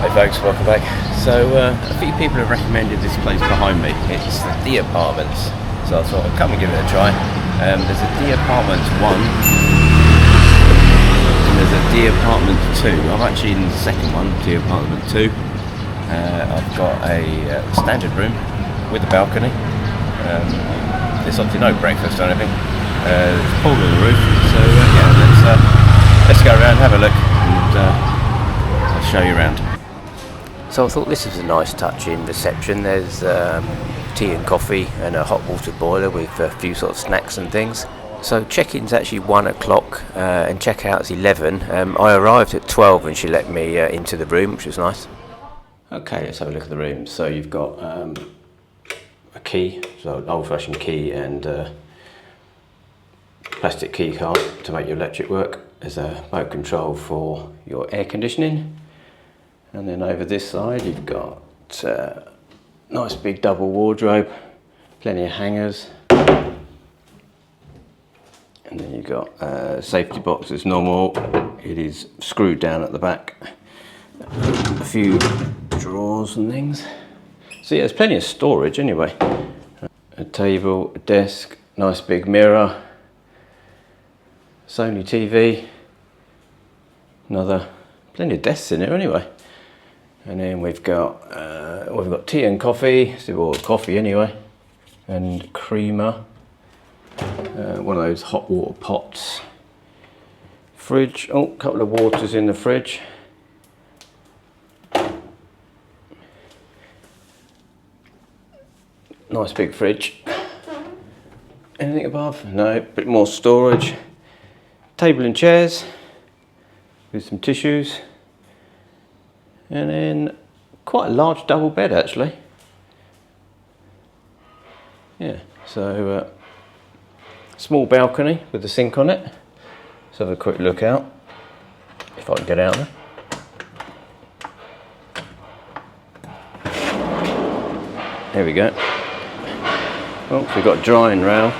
Hey folks, welcome back. So a few people have recommended this place behind me. It's the D Apartments. So I thought I'd come and give it a try. There's a D Apartments 1 and there's a D Apartment 2. I'm actually in the second one, D Apartment 2. I've got a standard room with a balcony. There's obviously no breakfast or anything. There's a pool on the roof. So yeah, let's go around, have a look, and I'll show you around. So I thought this was a nice touch in reception. There's tea and coffee and a hot water boiler with a few sort of snacks and things. So check-in's actually 1 o'clock and check-out's 11. I arrived at 12 and she let me into the room, which was nice. Okay, let's have a look at the room. So you've got a key, so an old-fashioned key and plastic key card to make your electric work. There's a remote control for your air conditioning. And then over this side you've got a nice big double wardrobe, plenty of hangers. And then you've got a safety box as normal. It is screwed down at the back. A few drawers and things. So yeah, there's plenty of storage anyway. A table, a desk, nice big mirror, Sony TV, plenty of desks in here anyway. And then we've got tea and coffee, or coffee anyway, and creamer. One of those hot water pots. Fridge, a couple of waters in the fridge. Nice big fridge. Anything above? No, a bit more storage. Table and chairs with some tissues. And then quite a large double bed actually. Yeah, so small balcony with a sink on it. Let's have a quick look out, if I can get out there. There we go. Oh, we've got a drying rail.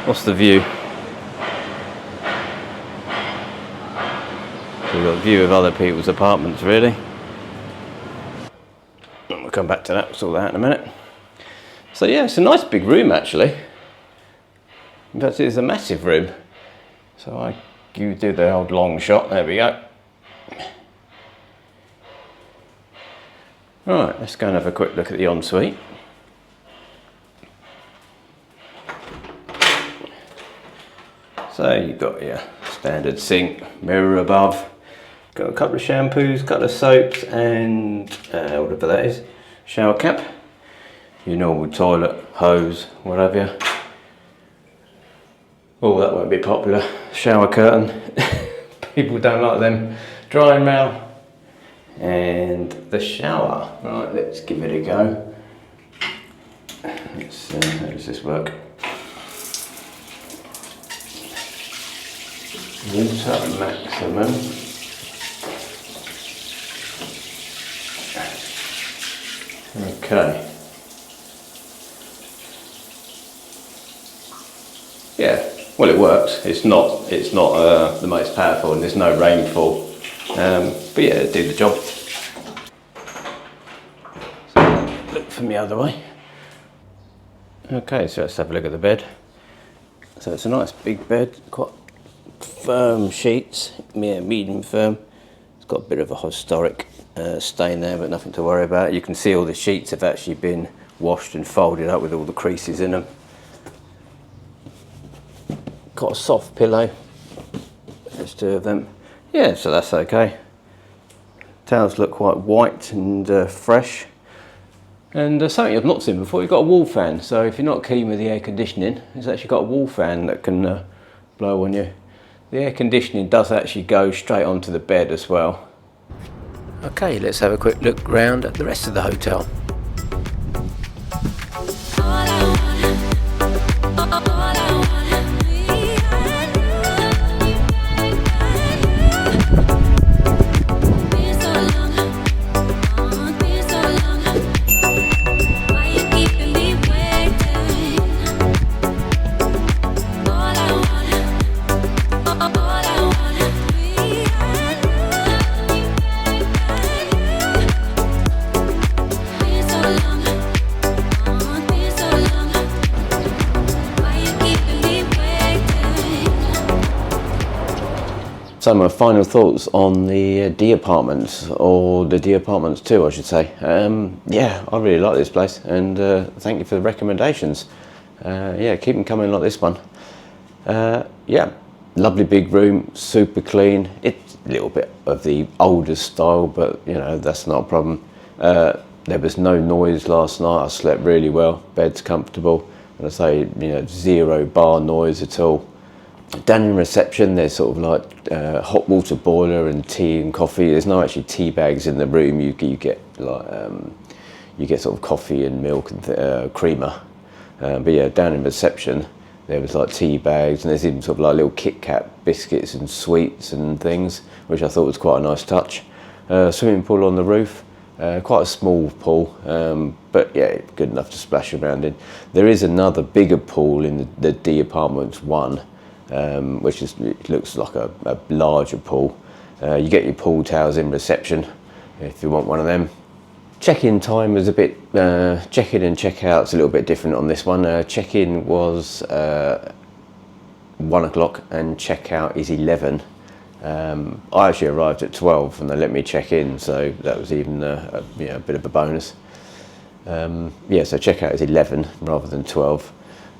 What's the view? We've got a view of other people's apartments really. We'll come back to that, we'll sort that out in a minute. So yeah, it's a nice big room actually. In fact, it's a massive room. So you do the old long shot, there we go. Right, let's go and have a quick look at the ensuite. So you've got your standard sink, mirror above. Got a couple of shampoos, couple of soaps, and whatever that is, shower cap. Your normal toilet, hose, whatever. Oh, that won't be popular. Shower curtain. People don't like them. Drying rail. And the shower. Right, let's give it a go. Let's how does this work? Water maximum. Okay. Yeah, well it works. It's not the most powerful and there's no rainfall. But yeah, it'll do the job. So look from the other way. Okay, so let's have a look at the bed. So it's a nice big bed, quite firm sheets, medium firm. It's got a bit of a historic stain there, but nothing to worry about. You can see all the sheets have actually been washed and folded up with all the creases in them. Got a soft pillow. There's 2 of them. Yeah, so that's okay. Towels look quite white and fresh. And something I've not seen before, you've got a wall fan. So if you're not keen with the air conditioning, it's actually got a wall fan that can blow on you. The air conditioning does actually go straight onto the bed as well. Okay, let's have a quick look round at the rest of the hotel. So my final thoughts on the D apartments, or the D apartments 2, I should say. Yeah, I really like this place, and thank you for the recommendations. Yeah, keep them coming like this one. Yeah, lovely big room, super clean. It's a little bit of the older style, but you know, that's not a problem. There was no noise last night. I slept really well. Bed's comfortable, and I say, you know, 0 bar noise at all. Down in reception, there's sort of like hot water boiler and tea and coffee. There's no actually tea bags in the room. You get like you get sort of coffee and milk and creamer. But yeah, down in reception, there was like tea bags, and there's even sort of like little Kit Kat biscuits and sweets and things, which I thought was quite a nice touch. Swimming pool on the roof. Quite a small pool, but yeah, good enough to splash around in. There is another bigger pool in the D Apartments 1, which it looks like a larger pool. You get your pool towels in reception if you want one of them. Check-in time was a bit, check-in and check-out's a little bit different on this one. Check-in was 1 o'clock and check-out is 11. I actually arrived at 12 and they let me check in, so that was even a bit of a bonus. Yeah, so checkout is 11 rather than 12.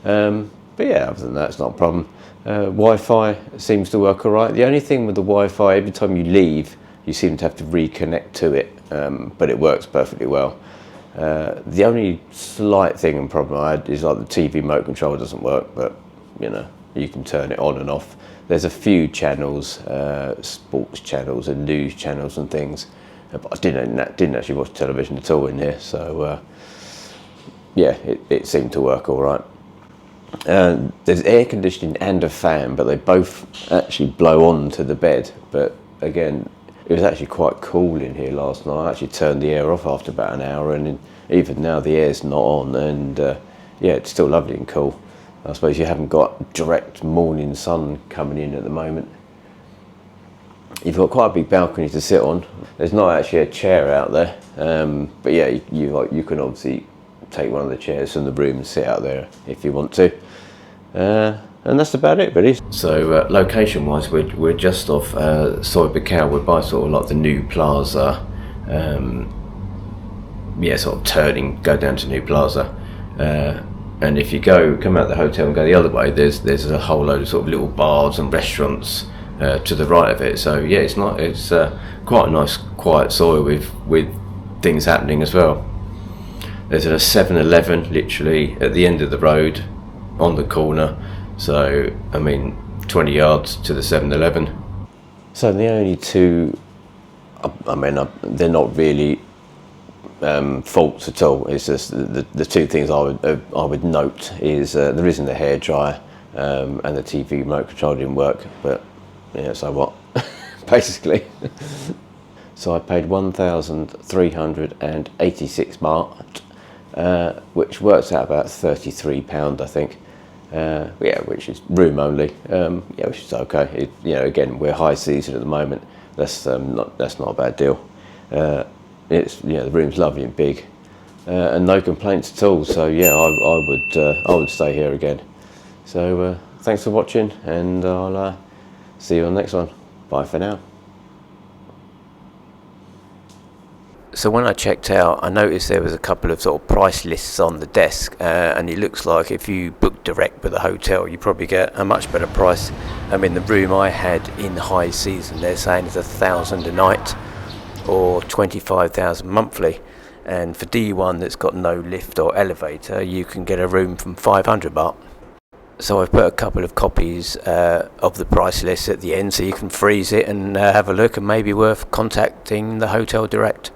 But yeah, other than that, it's not a problem. Wi-Fi seems to work all right. The only thing with the Wi-Fi, every time you leave, you seem to have to reconnect to it, but it works perfectly well. The only slight thing and problem I had is like the TV remote control doesn't work, but you know, you can turn it on and off. There's a few channels, sports channels and news channels and things, but I didn't actually watch television at all in here, so yeah, it seemed to work all right. There's air conditioning and a fan, but they both actually blow on to the bed. But again, it was actually quite cool in here last night. I actually turned the air off after about an hour, and even now the air's not on, and yeah, it's still lovely and cool. I suppose you haven't got direct morning sun coming in at the moment. You've got quite a big balcony to sit on. There's not actually a chair out there, but yeah, you can obviously take one of the chairs from the room and sit out there if you want to. And that's about it, really. So location-wise, we're just off SOI BUAKHAO. We're by sort of like the new plaza. Yeah, sort of go down to New Plaza. And if you come out the hotel and go the other way, there's a whole load of sort of little bars and restaurants to the right of it. So yeah, it's quite a nice quiet SOI with things happening as well. There's a 7-Eleven literally at the end of the road on the corner. So I mean, 20 yards to the 7-Eleven. So the only two, I mean, they're not really faults at all. It's just the two things I would note is there isn't a hairdryer and the TV remote control didn't work, but yeah, so what? Basically. So I paid 1,386 baht, which works out about £33, I think. Yeah, which is room only. Yeah, which is okay. Again, we're high season at the moment. That's not a bad deal. The room's lovely and big, and no complaints at all. So yeah, I would stay here again. So thanks for watching, and I'll see you on the next one. Bye for now. So when I checked out, I noticed there was a couple of sort of price lists on the desk, and it looks like if you book direct with a hotel, you probably get a much better price. I mean, the room I had in high season, they're saying it's 1,000 a night or 25,000 monthly, and for D1 that's got no lift or elevator, you can get a room from 500 baht. So I've put a couple of copies of the price list at the end, so you can freeze it and have a look, and maybe worth contacting the hotel direct.